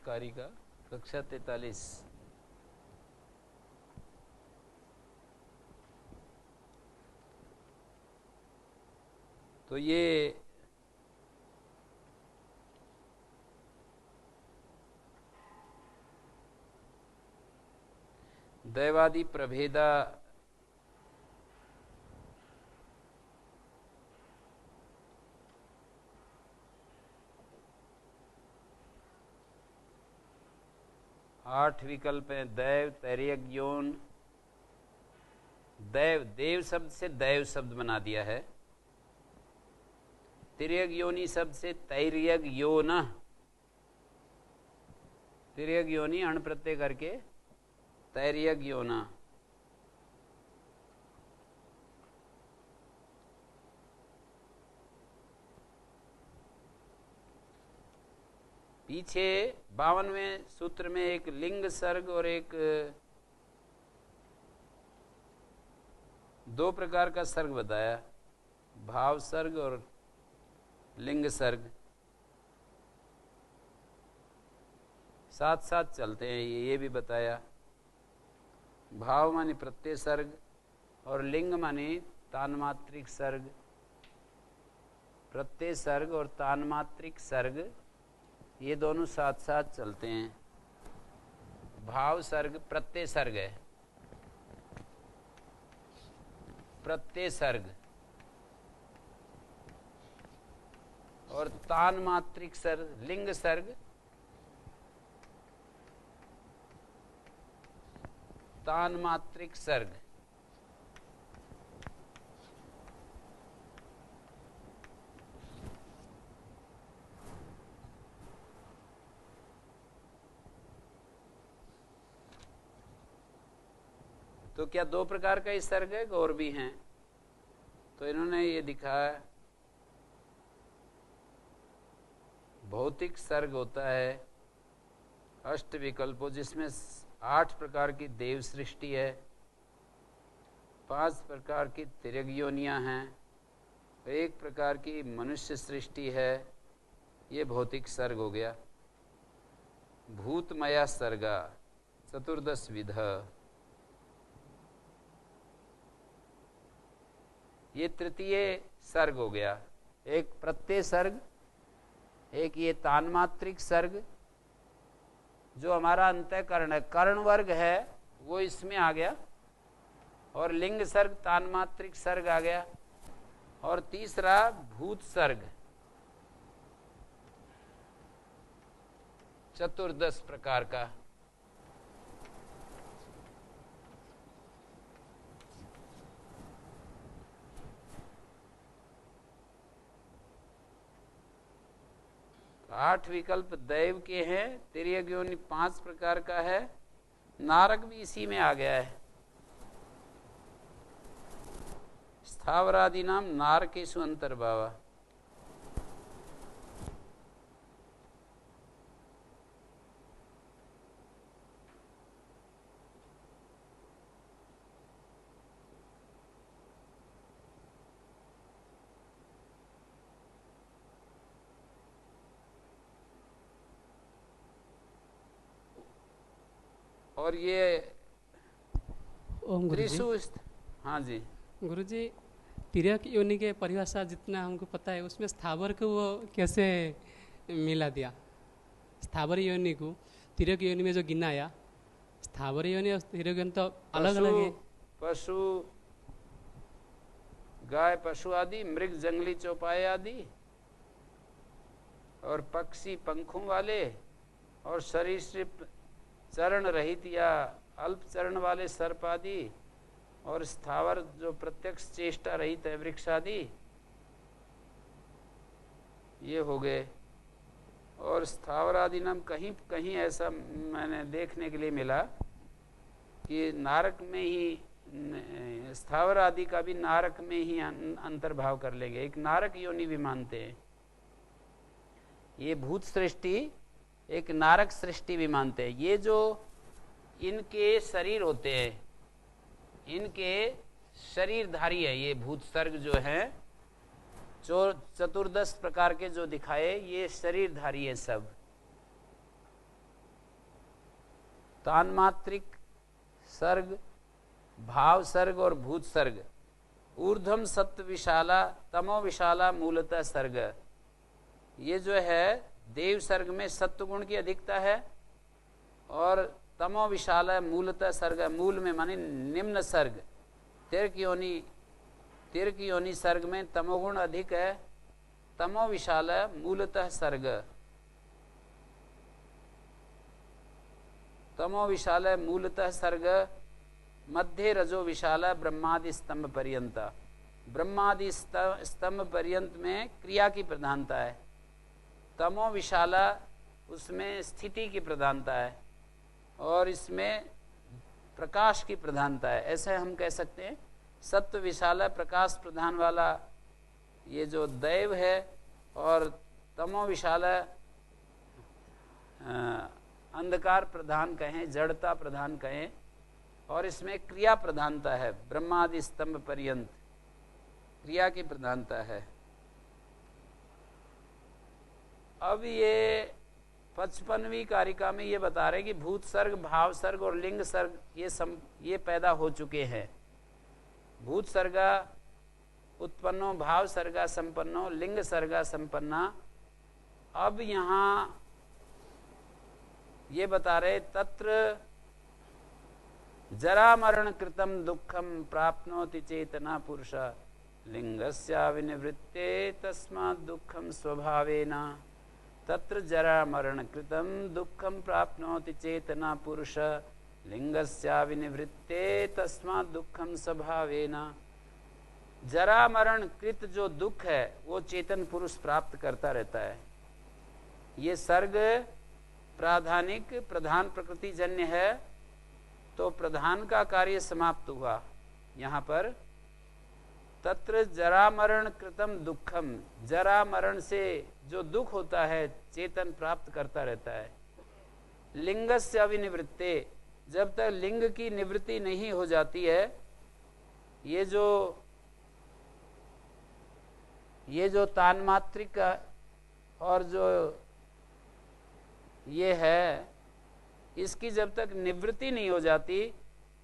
कारिका कक्षा 43। तो ये दैवादि प्रभेदा आठ विकल्प हैं। दैव, तैर्यक, योन, दैव, देव शब्द से दैव शब्द बना दिया है। तिर्यक योनि शब्द से तैर्यक योन, तिर्यक योनि अण प्रत्यय करके तैर्यक योना। पीछे 52वें सूत्र में एक लिंग सर्ग और एक दो प्रकार का सर्ग बताया, भाव सर्ग और लिंग सर्ग। साथ साथ चलते हैं, ये भी बताया। भाव माने प्रत्यय सर्ग और लिंग माने तान्मात्रिक सर्ग। प्रत्यय सर्ग और तान्मात्रिक सर्ग ये दोनों साथ साथ चलते हैं। भाव सर्ग प्रत्यय सर्ग है, प्रत्यय सर्ग, और तान्मात्रिक सर्ग लिंग सर्ग, तान्मात्रिक सर्ग। तो क्या दो प्रकार का ही सर्ग है, और भी हैं? तो इन्होंने ये दिखाया भौतिक सर्ग होता है अष्ट विकल्पों, जिसमें 8 प्रकार की देव सृष्टि है, 5 प्रकार की तिर्यक योनियां हैं, 1 प्रकार की मनुष्य सृष्टि है। ये भौतिक सर्ग हो गया। भूतमया सर्गा चतुर्दश विध, ये तृतीय सर्ग हो गया। एक प्रत्यय सर्ग, एक ये तान्मात्रिक सर्ग, जो हमारा अंतःकरण है, कर्ण वर्ग है, वो इसमें आ गया, और लिंग सर्ग तान्मात्रिक सर्ग आ गया। और तीसरा भूत सर्ग, चतुर्दश प्रकार का। आठ विकल्प दैव के हैं, तिर्यक योनि 5 प्रकार का है, नारक भी इसी में आ गया है। स्थावरादि नाम नारकेषु अंतर्भावा। और ये ओम गुरुजी। हाँ जी गुरुजी, तिर्यक योनि के परिभाषा जितना हमको पता है, उसमें स्थावर को वो कैसे मिला दिया? स्थावर योनि को तिर्यक योनि में जो गिनाया, स्थावर योनि और तिर्यक योनि तो अलग अलग है। पशु, गाय, पशु आदि, मृग, जंगली चौपाए आदि, और पक्षी पंखों वाले, और सरीसृप चरण रहित या अल्प चरण वाले सर्प आदि, और स्थावर जो प्रत्यक्ष चेष्टा रहित है, वृक्ष आदि, ये हो गए। और स्थावर आदि नाम कहीं कहीं ऐसा मैंने देखने के लिए मिला कि नारक में ही, स्थावर आदि का भी नारक में ही अंतर्भाव कर लेंगे, एक नारक योनि भी मानते हैं। ये भूत सृष्टि एक नारक सृष्टि भी मानते हैं। ये जो इनके शरीर होते हैं, इनके शरीरधारी है, ये भूत सर्ग जो है, जो चतुर्दश प्रकार के जो दिखाए, ये शरीरधारी है सब। तान्मात्रिक सर्ग, भाव सर्ग और भूत सर्ग। ऊर्ध्वम सत्व विशाला तमो विशाला मूलतः सर्ग। ये जो है देव सर्ग में सत्व गुण की अधिकता है और तमो विशाला मूलतः सर्ग, मूल में माने निम्न सर्ग। तीर की योनि सर्ग में तमोगुण अधिक है। तमो विशाल मूलतः सर्ग, तमो विशाल मूलतः सर्ग। मध्य रजो विशाल ब्रह्मादि स्तंभ पर्यंत। ब्रह्मादि स्तंभ पर्यंत में क्रिया की प्रधानता है। तमो विशाला उसमें स्थिति की प्रधानता है और इसमें प्रकाश की प्रधानता है। ऐसे हम कह सकते हैं सत्व विशाला प्रकाश प्रधान वाला ये जो दैव है और तमो विशाला अंधकार प्रधान कहें, जड़ता प्रधान कहें, और इसमें क्रिया प्रधानता है। ब्रह्मादि स्तंभ पर्यंत क्रिया की प्रधानता है। अब ये 55वीं कारिका में ये बता रहे कि भूत सर्ग, भाव सर्ग और लिंग सर्ग ये पैदा हो चुके हैं। भूत सर्गा उत्पन्नो, भाव सर्गा संपन्नो, लिंग सर्गा संपन्ना। अब यहाँ ये बता रहे तत्र जरा मरण कृतम दुखम प्राप्नोति चेतना पुरुष लिंगस्या विनिवृत्ते तस्मात् दुखम स्वभावेन। तत्र जरा मरण कृतम दुखम प्राप्नोति चेतना पुरुष लिंगस्या विनिवृत्ते तस्मात् दुखम स्वभावेन। जरा मरण कृत जो दुख है वो चेतन पुरुष प्राप्त करता रहता है। ये सर्ग प्राधानिक प्रधान प्रकृति जन्य है, तो प्रधान का कार्य समाप्त हुआ। यहाँ पर तत्र जरा मरण कृतम दुखम, जरा मरण से जो दुख होता है चेतन प्राप्त करता रहता है। लिंगस्य अविनिवृत्ते, जब तक लिंग की निवृत्ति नहीं हो जाती है, ये जो तान्मात्रिक और जो ये है, इसकी जब तक निवृत्ति नहीं हो जाती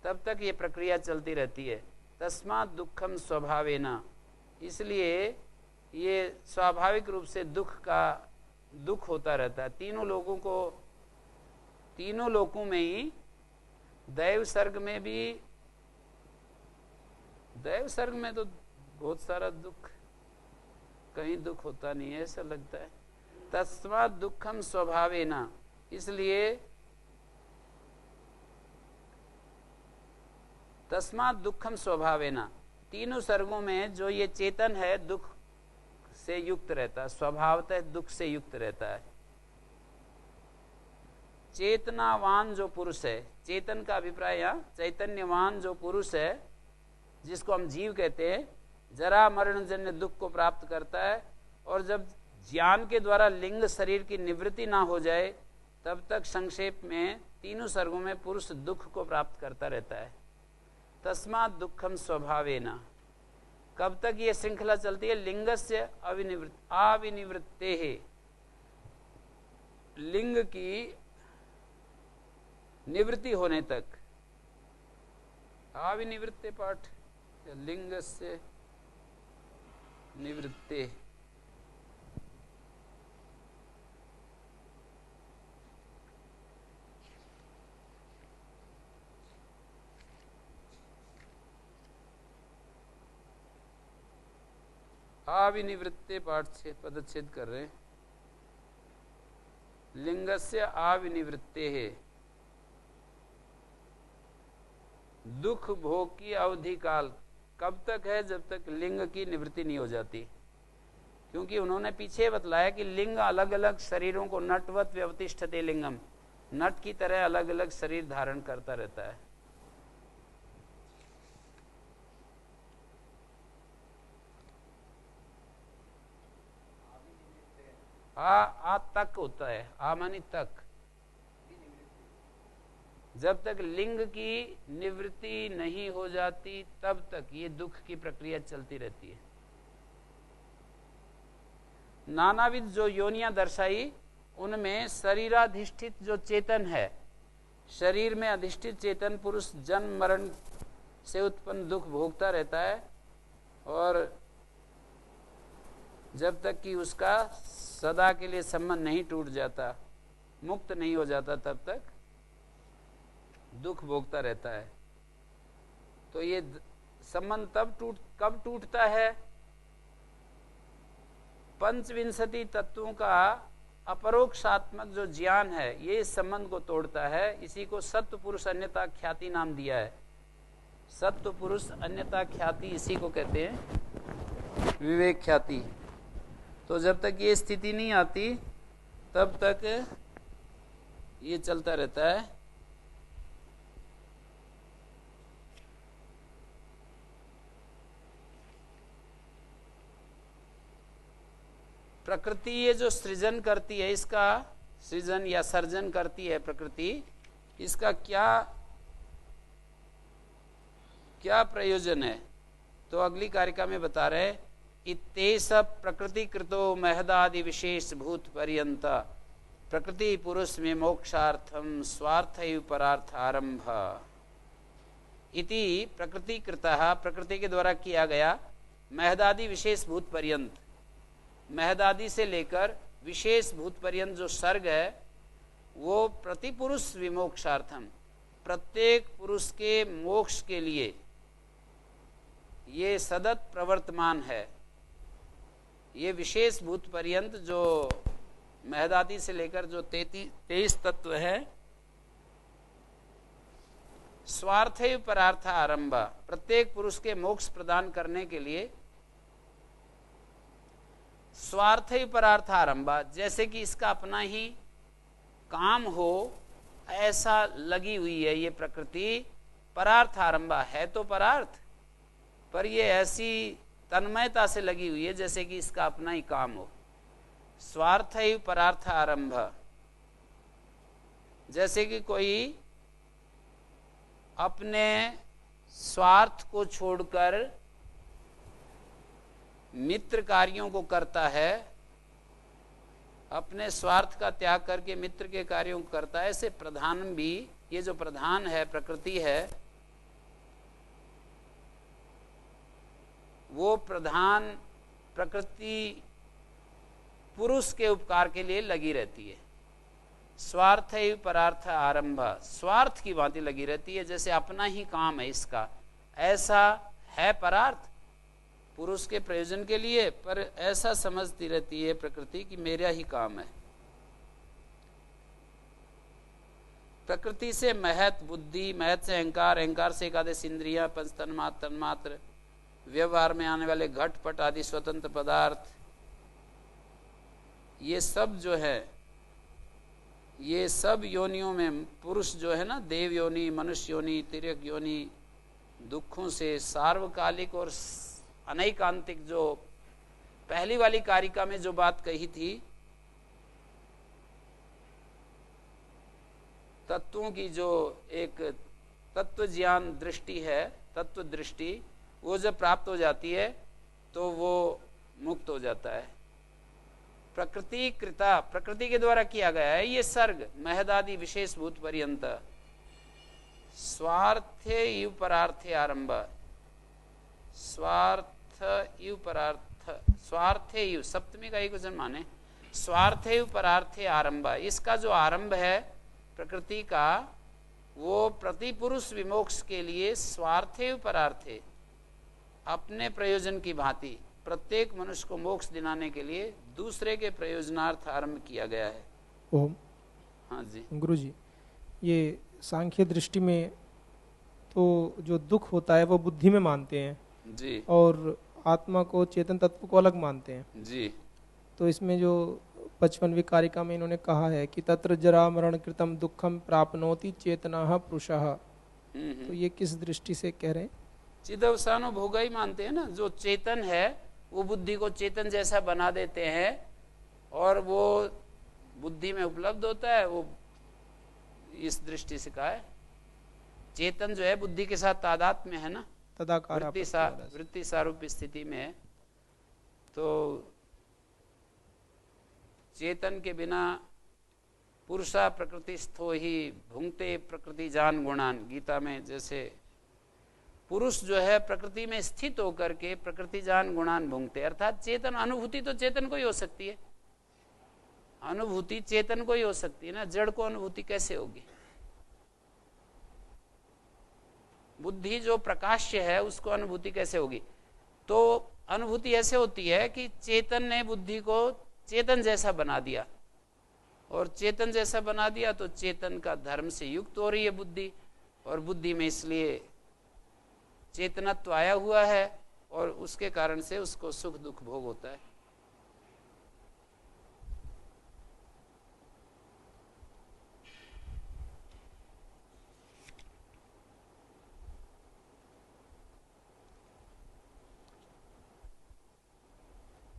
तब तक ये प्रक्रिया चलती रहती है। तस्मात् दुखम स्वभावेन, इसलिए ये स्वाभाविक रूप से दुख होता रहता है। तीनों लोगों में ही, दैव सर्ग में भी, दैव सर्ग में तो बहुत सारा दुख, कहीं दुख होता नहीं है ऐसा लगता है। तस्मात् दुखम स्वभावेन, इसलिए तस्मात् दुखम स्वभावेन, तीनों सर्गों में जो ये चेतन है दुख से युक्त रहता है, स्वभावतः दुख से युक्त रहता है। चेतनावान जो पुरुष है, चेतन का अभिप्राय यहाँ चैतन्यवान जो पुरुष है, जिसको हम जीव कहते हैं, जरा मरण जन्य दुख को प्राप्त करता है। और जब ज्ञान के द्वारा लिंग शरीर की निवृत्ति ना हो जाए तब तक संक्षेप में तीनों सर्गों में पुरुष दुख को प्राप्त करता रहता है। तस्मात् दुखम स्वभावेन, कब तक ये श्रृंखला चलती है? लिंगस्य अविनिवृत्ते है, लिंग की निवृत्ति होने तक। अविनिवृत्ते पाठ, लिंगस्य निवृत्ते, अविनिवृत्ते पाठ से पदच्छेद कर रहे हैं। लिंगस्य अविनिवृत्ते है, दुख भोग की अवधि काल कब तक है? जब तक लिंग की निवृत्ति नहीं हो जाती। क्योंकि उन्होंने पीछे बतलाया कि लिंग अलग अलग शरीरों को, नटवत व्यवतिष्ठते लिंगम, नट की तरह अलग अलग शरीर धारण करता रहता है। आ तक होता है, आ मानी तक, जब तक लिंग की निवृत्ति नहीं हो जाती तब तक ये दुख की प्रक्रिया चलती रहती है। नानाविध जो योनियां दर्शाई, उनमें शरीराधिष्ठित जो चेतन है शरीर में अधिष्ठित चेतन पुरुष जन्म मरण से उत्पन्न दुख भोगता रहता है, और जब तक कि उसका सदा के लिए संबंध नहीं टूट जाता, मुक्त नहीं हो जाता, तब तक दुख भोगता रहता है। तो ये संबंध कब टूटता है? पंचविंशति तत्वों का अपरोक्षात्मक जो ज्ञान है, ये इस संबंध को तोड़ता है। इसी को सत्व पुरुष अन्यता ख्याति नाम दिया है। सत्व पुरुष अन्यता ख्याति इसी को कहते हैं, विवेक ख्याति। तो जब तक ये स्थिति नहीं आती तब तक ये चलता रहता है। प्रकृति ये जो सृजन करती है, इसका सृजन या सर्जन करती है प्रकृति, इसका क्या क्या प्रयोजन है? तो अगली कारिका में बता रहे, इत्येष प्रकृति कृतो महदादि विशेष भूत पर्यंत प्रकृति पुरुष में मोक्षार्थम स्वार्थैव परार्थ आरंभ इति प्रकृति कृतः, प्रकृति के द्वारा किया गया महदादि विशेष भूत पर्यंत, महदादि से लेकर विशेष भूत पर्यंत जो सर्ग है, वो प्रतिपुरुष विमोक्षार्थम, प्रत्येक पुरुष के मोक्ष के लिए ये सतत प्रवर्तमान है। ये विशेष भूत पर्यंत जो महदादि से लेकर जो 23 तत्व है, स्वार्थैव परार्थ आरंभ, प्रत्येक पुरुष के मोक्ष प्रदान करने के लिए स्वार्थैव परार्थ आरंभ, जैसे कि इसका अपना ही काम हो ऐसा लगी हुई है ये प्रकृति। परार्थ आरंभ है तो परार्थ, पर ये ऐसी तन्मयता से लगी हुई है जैसे कि इसका अपना ही काम हो। स्वार्थैव परार्थ आरंभ, जैसे कि कोई अपने स्वार्थ को छोड़कर मित्र कार्यों को करता है, अपने स्वार्थ का त्याग करके मित्र के कार्यों को करता है। ऐसे प्रधान भी, ये जो प्रधान है प्रकृति है, वो प्रधान प्रकृति पुरुष के उपकार के लिए लगी रहती है। स्वार्थैव परार्थ आरंभ, स्वार्थ की भांति लगी रहती है, जैसे अपना ही काम है इसका, ऐसा है परार्थ पुरुष के प्रयोजन के लिए, पर ऐसा समझती रहती है प्रकृति कि मेरा ही काम है। प्रकृति से महत बुद्धि, महत से अहंकार, अहंकार से एकादश इंद्रियां, पंच तन्मात्र, तन्मात्र, व्यवहार में आने वाले घट पट आदि स्वतंत्र पदार्थ, ये सब जो है, ये सब योनियों में पुरुष जो है ना, देव योनि, मनुष्य योनि, तिर्यक योनि, दुखों से सार्वकालिक और अनैकांतिक, जो पहली वाली कारिका में जो बात कही थी, तत्वों की जो एक तत्व ज्ञान दृष्टि है, तत्व दृष्टि, वो जब प्राप्त हो जाती है तो वो मुक्त हो जाता है। प्रकृति कृता, प्रकृति के द्वारा किया गया है ये सर्ग, महदादि विशेष भूत पर्यंत, स्वार्थे इव परार्थे आरंभ, स्वार्थ इव परार्थ, स्वार्थे इव सप्तमी का एक वचन माने, स्वार्थे इव परार्थे आरंभ, इसका जो आरंभ है प्रकृति का, वो प्रतिपुरुष विमोक्ष के लिए स्वार्थे इव परार्थे, अपने प्रयोजन की भांति प्रत्येक मनुष्य को मोक्ष दिलाने के लिए दूसरे के प्रयोजनार्थ आरंभ किया गया है। ओम। हाँ जी गुरु जी, ये सांख्य दृष्टि में तो जो दुख होता है वो बुद्धि में मानते हैं जी, और आत्मा को, चेतन तत्व को अलग मानते हैं जी। तो इसमें जो 55वीं कारिका में इन्होंने कहा है कि तत्र जरा मरण कृतम दुखम प्राप्नोति चेतनाः पुरुषः, तो ये किस दृष्टि से कह रहे हैं? चिदवसानो भोगा ही मानते हैं ना, जो चेतन है वो बुद्धि को चेतन जैसा बना देते हैं और वो बुद्धि में उपलब्ध होता है। वो इस दृष्टि से कहा है, चेतन जो है बुद्धि के साथ तादात्म्य में है ना, तदाकार वृत्ति सारूप स्थिति में है। तो चेतन के बिना पुरुषा प्रकृतिस्थो ही भुंगते प्रकृति जान गुणान, गीता में जैसे पुरुष जो है प्रकृति में स्थित होकर के प्रकृति जान गुणान भुंगते, अर्थात चेतन, अनुभूति तो चेतन को ही हो सकती है, अनुभूति चेतन को ही हो सकती है ना, जड़ को अनुभूति कैसे होगी? बुद्धि जो प्रकाश्य है उसको अनुभूति कैसे होगी? तो अनुभूति ऐसे होती है कि चेतन ने बुद्धि को चेतन जैसा बना दिया, और चेतन जैसा बना दिया तो चेतन का धर्म से युक्त हो रही है बुद्धि, और बुद्धि में इसलिए चेतनत्व आया हुआ है, और उसके कारण से उसको सुख दुख भोग होता है।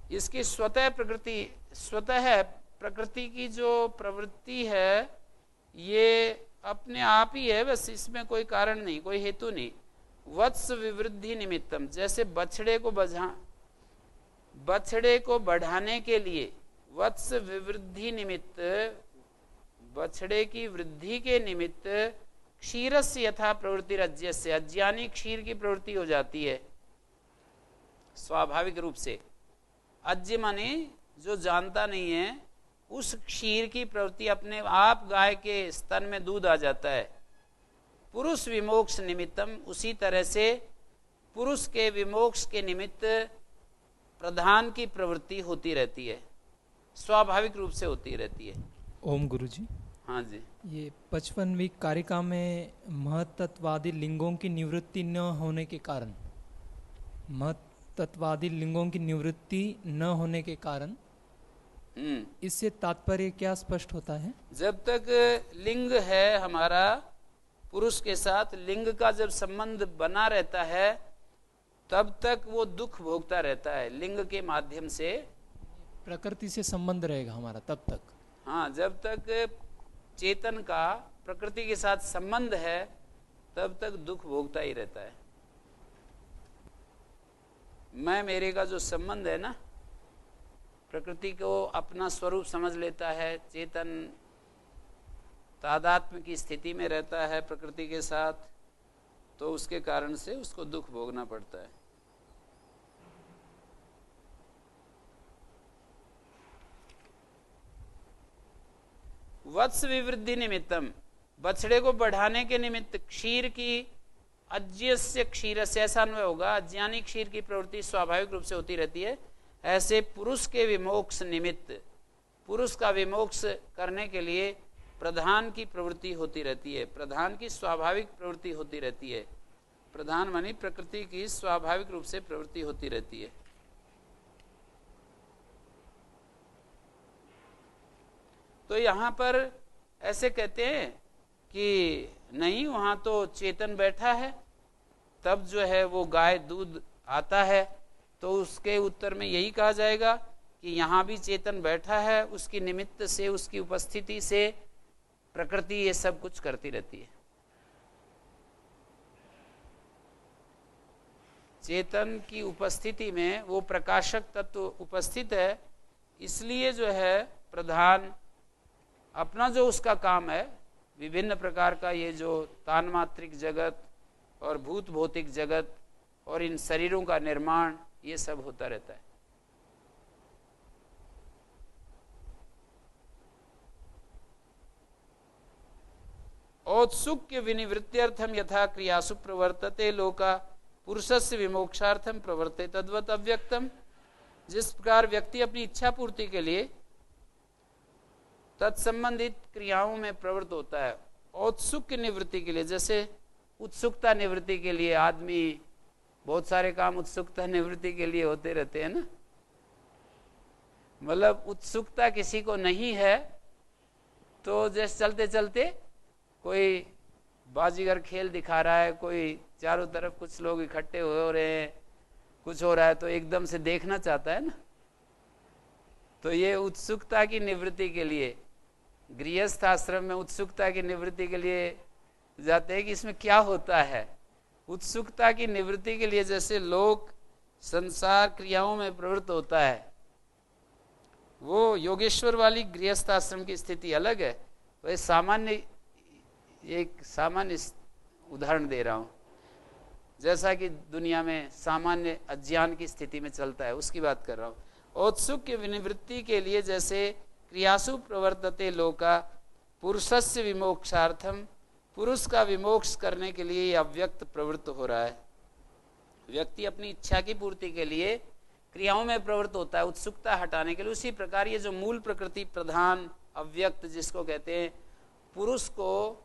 इसकी स्वतः प्रकृति की जो प्रवृत्ति है ये अपने आप ही है, बस इसमें कोई कारण नहीं, कोई हेतु नहीं। वत्स विवृद्धि निमित्तम, जैसे बछड़े को बढ़ाने के लिए वत्स विवृद्धि निमित्त, बछड़े की वृद्धि के निमित्त क्षीरस्य यथा प्रवृत्ति रज्यस्य, अज्ञानी क्षीर की प्रवृत्ति हो जाती है स्वाभाविक रूप से। अज्ञ माने जो जानता नहीं है, उस क्षीर की प्रवृत्ति अपने आप गाय के स्तन में दूध आ जाता है। पुरुष विमोक्ष निमित्तम, उसी तरह से पुरुष के विमोक्ष के निमित्त प्रधान की प्रवृत्ति होती रहती है, स्वाभाविक रूप से होती रहती है। ओम गुरुजी। हाँ जी। ये 55वीं कारिका में महत्त्ववादी लिंगों की निवृत्ति न होने के कारण, महत्त्ववादी लिंगों की निवृत्ति न होने के कारण, इससे तात्पर्य क्या स्पष्ट होता है? जब तक लिंग है हमारा पुरुष के साथ, लिंग का जब संबंध बना रहता है तब तक वो दुख भोगता रहता है। लिंग के माध्यम से प्रकृति से संबंध रहेगा हमारा तब तक। हाँ, जब तक चेतन का प्रकृति के साथ संबंध है तब तक दुख भोगता ही रहता है। मैं मेरे का जो संबंध है ना, प्रकृति को अपना स्वरूप समझ लेता है, चेतन तादात्म्य की स्थिति में रहता है प्रकृति के साथ, तो उसके कारण से उसको दुख भोगना पड़ता है। वत्स विवृद्धि निमित्तम, बछड़े को बढ़ाने के निमित्त क्षीर की, अज्ञस्य क्षीर से ऐसा अन्वय होगा, अज्ञानी क्षीर की प्रवृत्ति स्वाभाविक रूप से होती रहती है। ऐसे पुरुष के विमोक्ष निमित्त, पुरुष का विमोक्ष करने के लिए प्रधान की प्रवृत्ति होती रहती है, प्रधान की स्वाभाविक प्रवृत्ति होती रहती है। प्रधान मानी प्रकृति की स्वाभाविक रूप से प्रवृत्ति होती रहती है। तो यहाँ पर ऐसे कहते हैं कि नहीं, वहाँ तो चेतन बैठा है, तब जो है वो गाय दूध आता है, तो उसके उत्तर में यही कहा जाएगा कि यहाँ भी चेतन बैठा है, उसकी निमित्त से, उसकी उपस्थिति से प्रकृति ये सब कुछ करती रहती है। चेतन की उपस्थिति में वो प्रकाशक तत्व उपस्थित है, इसलिए जो है प्रधान अपना जो उसका काम है, विभिन्न प्रकार का ये जो तान्मात्रिक जगत और भूत भौतिक जगत और इन शरीरों का निर्माण, ये सब होता रहता है। औत्सुक्य विनिवृत्त्यर्थम यथा क्रियासु प्रवर्तते लोका पुरुषस्य विमोक्षार्थम प्रवर्ते तद्वत अव्यक्तम। जिस प्रकार व्यक्ति अपनी इच्छा पूर्ति के लिए तत्संबंधित क्रियाओं में प्रवृत्त होता है, औत्सुक्य निवृत्ति के लिए, जैसे उत्सुकता निवृत्ति के लिए आदमी, बहुत सारे काम उत्सुकता निवृत्ति के लिए होते रहते हैं ना। मतलब उत्सुकता किसी को नहीं है तो जैसे चलते चलते कोई बाजीगर खेल दिखा रहा है, कोई चारों तरफ कुछ लोग इकट्ठे हो रहे हैं, कुछ हो रहा है तो एकदम से देखना चाहता है ना। तो ये उत्सुकता की निवृत्ति के लिए, गृहस्थ आश्रम में उत्सुकता की निवृत्ति के लिए जाते हैं कि इसमें क्या होता है। उत्सुकता की निवृत्ति के लिए जैसे लोग संसार क्रियाओं में प्रवृत्त होता है, वो योगेश्वर वाली गृहस्थ आश्रम की स्थिति अलग है। वह एक सामान्य उदाहरण दे रहा हूँ, जैसा कि दुनिया में सामान्य अज्ञान की स्थिति में चलता है उसकी बात कर रहा हूँ। औत्सुक्य विनिवृत्ति के लिए जैसे क्रियासु प्रवर्तते लोका पुरुषस्य विमोक्षार्थम, पुरुष का विमोक्ष करने के लिए यह अव्यक्त प्रवृत्त हो रहा है। व्यक्ति अपनी इच्छा की पूर्ति के लिए क्रियाओं में प्रवृत्त होता है उत्सुकता हटाने के लिए। उसी प्रकार ये जो मूल प्रकृति प्रधान अव्यक्त जिसको कहते हैं, पुरुष को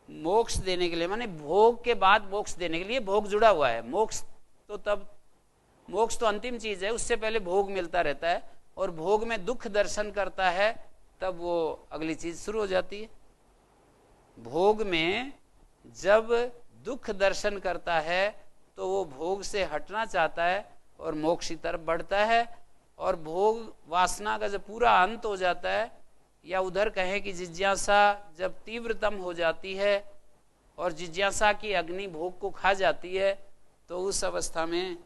मोक्ष देने के लिए, माने भोग के बाद मोक्ष देने के लिए, भोग जुड़ा हुआ है। मोक्ष तो अंतिम चीज है, उससे पहले भोग मिलता रहता है, और भोग में दुख दर्शन करता है तब वो अगली चीज शुरू हो जाती है। भोग में जब दुख दर्शन करता है तो वो भोग से हटना चाहता है और मोक्ष की तरफ बढ़ता है। और भोग वासना का जब पूरा अंत हो जाता है, या उधर कहें कि जिज्ञासा जब तीव्रतम हो जाती है और जिज्ञासा की अग्नि भोग को खा जाती है, तो उस अवस्था में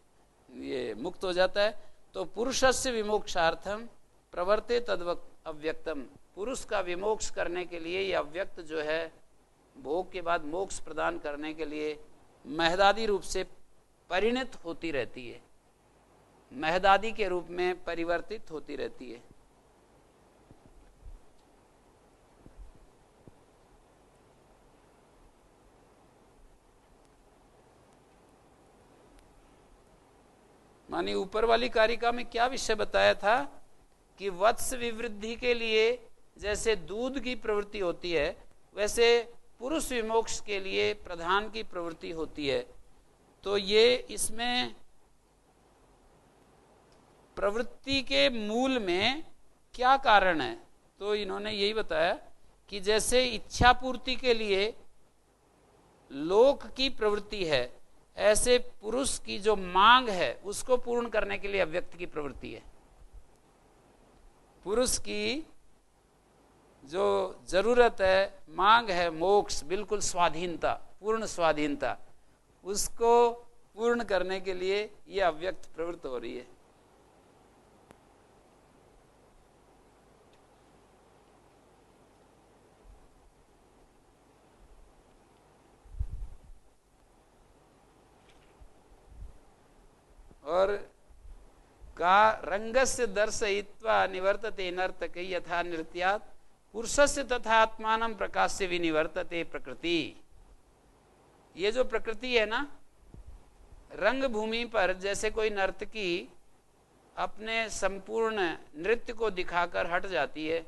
ये मुक्त हो जाता है। तो पुरुषस्य विमोक्षार्थम प्रवर्ते तद् अव्यक्तम, पुरुष का विमोक्ष करने के लिए ये अव्यक्त जो है भोग के बाद मोक्ष प्रदान करने के लिए महदादि रूप से परिणत होती रहती है, महदादि के रूप में परिवर्तित होती रहती है। मानी ऊपर वाली कारिका में क्या विषय बताया था कि वत्स विवृद्धि के लिए जैसे दूध की प्रवृत्ति होती है, वैसे पुरुष विमोक्ष के लिए प्रधान की प्रवृत्ति होती है। तो ये इसमें प्रवृत्ति के मूल में क्या कारण है, तो इन्होंने यही बताया कि जैसे इच्छा पूर्ति के लिए लोक की प्रवृत्ति है, ऐसे पुरुष की जो मांग है उसको पूर्ण करने के लिए अव्यक्त की प्रवृत्ति है। पुरुष की जो जरूरत है, मांग है मोक्ष, बिल्कुल स्वाधीनता, पूर्ण स्वाधीनता, उसको पूर्ण करने के लिए यह अव्यक्त प्रवृत्त हो रही है। और का रंगस्य दर्शयित्वा निवर्तते नर्तके यथा नृत्यात् पुरुषस्य तथा आत्मानं प्रकाश्य विनिवर्तते प्रकृति। ये जो प्रकृति है ना, रंग भूमि पर जैसे कोई नर्तकी अपने संपूर्ण नृत्य को दिखाकर हट जाती है,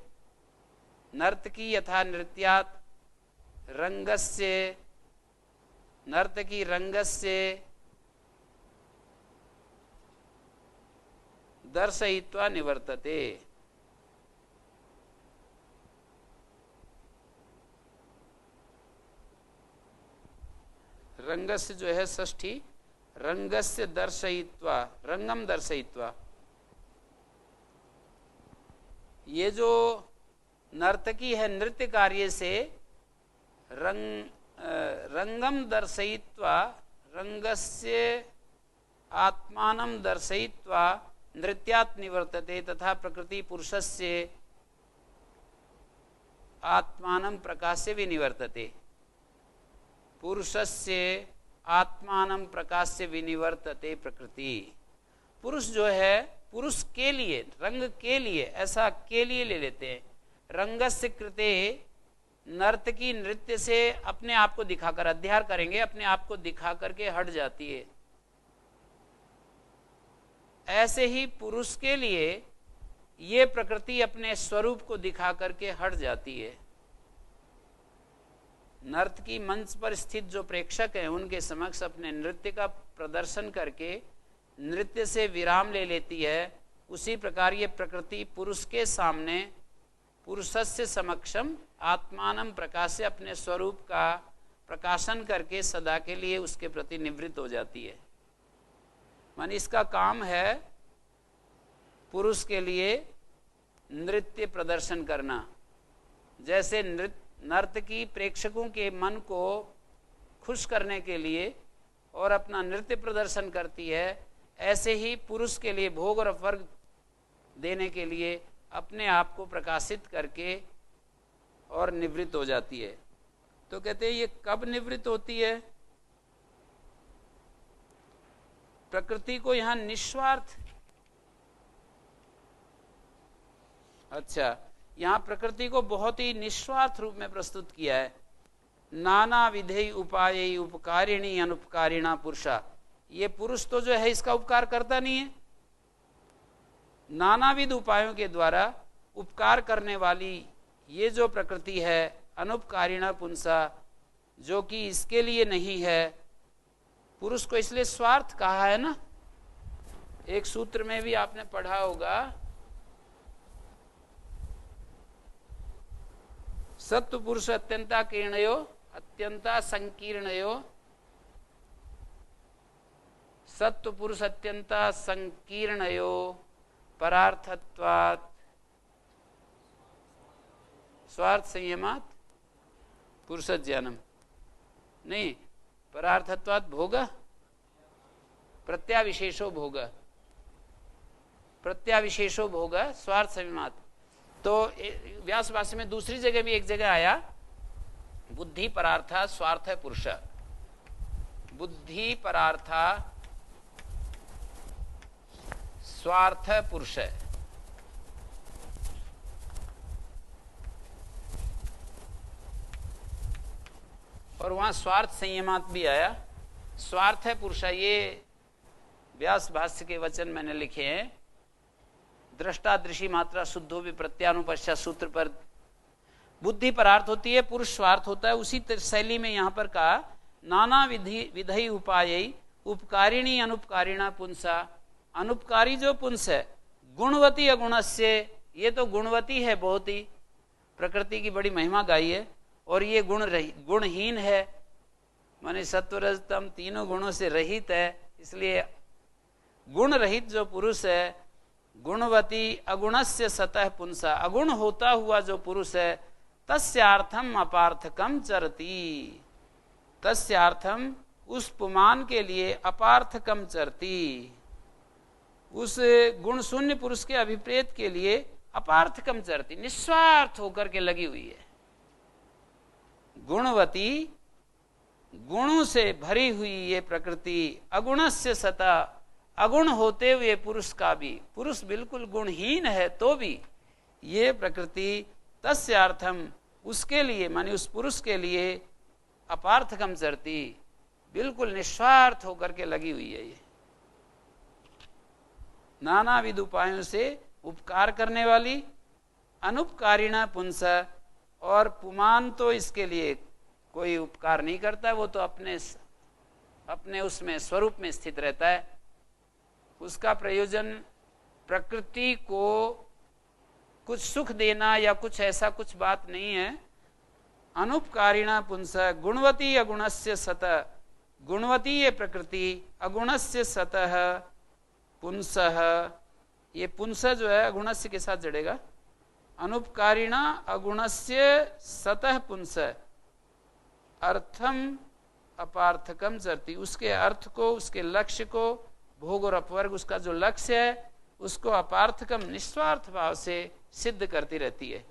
नर्तकी यथा नृत्यात् रंगस्य, नर्तकी रंगस्य दर्शयित्वा निवर्तते। रंगस्य जो है षष्ठी, रंगस्य दर्शयित्वा, रंगम दर्शयित्वा। ये जो नर्तकी है नृत्य कार्य से रंगम दर्शयित्वा रंगस्य आत्मानं दर्शयित्वा नृत्यात् निवर्तते तथा प्रकृति पुरुषस्य आत्मानं प्रकाश्य विनिवर्तते। पुरुषस्य आत्मानं प्रकाश्य विनिवर्तते प्रकृति। पुरुष जो है, पुरुष के लिए, रंग के लिए, ऐसा के लिए ले लेते हैं। रंगस्य कृते, नर्तकी नृत्य से अपने आप को दिखाकर, अध्यार करेंगे, अपने आप को दिखा करके हट जाती है। ऐसे ही पुरुष के लिए ये प्रकृति अपने स्वरूप को दिखा करके हट जाती है। नर्तकी मंच पर स्थित जो प्रेक्षक हैं उनके समक्ष अपने नृत्य का प्रदर्शन करके नृत्य से विराम ले लेती है। उसी प्रकार ये प्रकृति पुरुष के सामने, पुरुषस्य समक्षम आत्मानं प्रकाश्य, अपने स्वरूप का प्रकाशन करके सदा के लिए उसके प्रति निवृत्त हो जाती है। मान इसका काम है पुरुष के लिए नृत्य प्रदर्शन करना। जैसे नर्तकी प्रेक्षकों के मन को खुश करने के लिए और अपना नृत्य प्रदर्शन करती है, ऐसे ही पुरुष के लिए भोग और अपवर्ग देने के लिए अपने आप को प्रकाशित करके और निवृत्त हो जाती है। तो कहते हैं ये कब निवृत्त होती है? प्रकृति को यहां निस्वार्थ, अच्छा, यहां प्रकृति को बहुत ही निस्वार्थ रूप में प्रस्तुत किया है। नाना विधेय उपाय उपकारिणी अनुपकारिणा पुरुषा। ये पुरुष तो जो है इसका उपकार करता नहीं है। नानाविध उपायों के द्वारा उपकार करने वाली ये जो प्रकृति है, अनुपकारिणा पुंसा, जो कि इसके लिए नहीं है। पुरुष को इसलिए स्वार्थ कहा है ना। एक सूत्र में भी आपने पढ़ा होगा, सत्व पुरुष अत्यंता कीर्णयो अत्यंता संकीर्णयो, सत्व पुरुष अत्यंता संकीर्णयो परार्थत्वात् स्वार्थ संयमात् पुरुष ज्ञानम, नहीं, परार्थत्वात् भोग प्रत्याविशेषो भोग, प्रत्याविशेषो भोग स्वार्थ संयमात्। तो व्यास भाष्य में दूसरी जगह भी एक जगह आया, बुद्धि परार्था स्वार्थ पुरुष, बुद्धि परार्था स्वार्थ पुरुष। और वहां स्वार्थ संयमात भी आया, स्वार्थ पुरुष। ये व्यास भाष्य के वचन मैंने लिखे हैं। दृष्टा दृषि मात्रा शुद्धो भी प्रत्यानुपश्चात सूत्र पर बुद्धि परार्थ होती है, पुरुष स्वार्थ होता है। उसी शैली में यहां पर कहा, नाना विधि उपाय उपकारिणी अनुपकारिणा पुंसा। अनुपकारी जो पुंस है, गुणवती अगुणस्य, ये तो गुणवती है, बहुत ही प्रकृति की बड़ी महिमा गाई है, और ये गुणहीन है, माने सत्व रज तम तीनों गुणों से रहित है। इसलिए गुण रहित जो पुरुष है, गुणवती अगुणस्य सतः पुंसा, अगुण होता हुआ जो पुरुष है, तस्यार्थम अपार्थकम चरती, तस्यार्थम उस पुमान के लिए अपार्थकम चरती, उस गुण शून्य पुरुष के अभिप्रेत के लिए अपार्थकम चरती, निस्वार्थ होकर के लगी हुई है। गुणवती, गुणों से भरी हुई ये प्रकृति, अगुणस्य सता, अगुण होते हुए पुरुष का भी, पुरुष बिल्कुल गुणहीन है तो भी ये प्रकृति तस्यार्थम, उसके लिए माने उस पुरुष के लिए अपार्थकम चरती, बिल्कुल निस्वार्थ होकर के लगी हुई है। ये नानाविध उपायों से उपकार करने वाली, अनुपकारिणा पुंस, और पुमान तो इसके लिए कोई उपकार नहीं करता, वो तो अपने उसमें स्वरूप में स्थित रहता है। उसका प्रयोजन प्रकृति को कुछ सुख देना या कुछ ऐसा कुछ बात नहीं है। अनुपकारिणा पुंस, गुणवती अगुणस्य सतः, गुणवती ये प्रकृति, अगुणस्य सतः पुंसः, ये पुंस जो है अगुणस्य के साथ जड़ेगा। अनुपकारिणा अगुणस्य सतः पुंस, अर्थम अपार्थकम चरती, उसके अर्थ को, उसके लक्ष्य को, भोग और अपवर्ग, उसका जो लक्ष्य है उसको अपार्थकम निस्वार्थ भाव से सिद्ध करती रहती है।